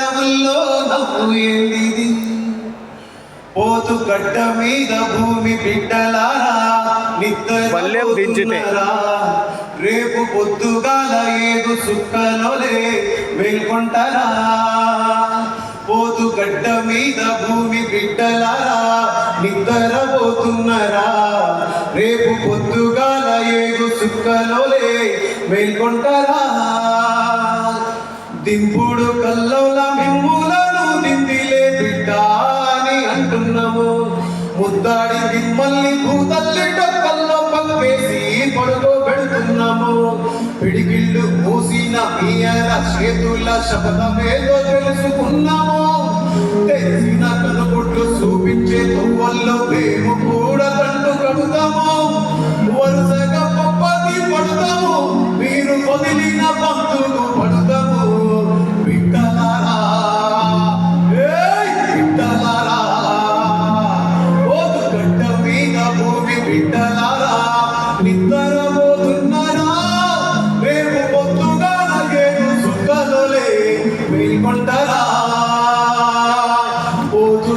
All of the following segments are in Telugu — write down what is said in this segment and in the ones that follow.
పెదవుల్లో నవ్వు ఏందిది పోతు గడ్డ మీద భూమి బిడ్డలారా నిద్రపోతున్నారా రేపు పొద్దుగాల ఏడు సుక్కలోలే మేల్కొంటారా పోతు గడ్డ మీద భూమి బిడ్డలారా నిద్రపోతున్నారా రేపు పొద్దుగాల ఏడు సుక్కలోలే మేల్కొంటారా దింపుడు కల్లోల మిమ్ములను దిందిలే బిడ్డ అని అంటున్నాము ముద్దాడి మిమ్మల్ని భూతల్లి డొక్కల్లో పక్కేసి పడుకోబెడుతున్నాము పిడికిళ్ళు మూసిన మీయర చేతుల శబ్దమేదో తెలుసుకున్నాము తెలిసిన కనుగుడ్లు చూపించే తొవ్వల్లో మేము కూడా తండ్రు కడుతాము వరుసగా పప్పది పడుతాము మీరు వదిలిన పంతులు పడుతాము బిడ్డలారా బిడ్డలారా పోతు గడ్డ మీద భూమి బిడ్డలారా నిద్రపోతున్నారా రేపు పొద్దుగా ఏడు సుక్కలోలే మేల్కొంటారా పోతు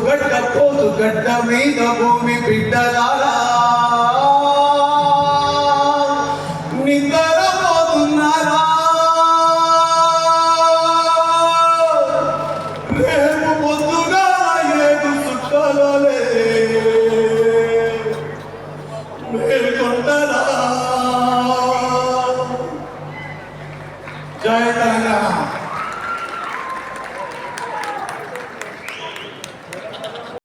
గడ్డ మీద భూమి బిడ్డలారా నిద్ర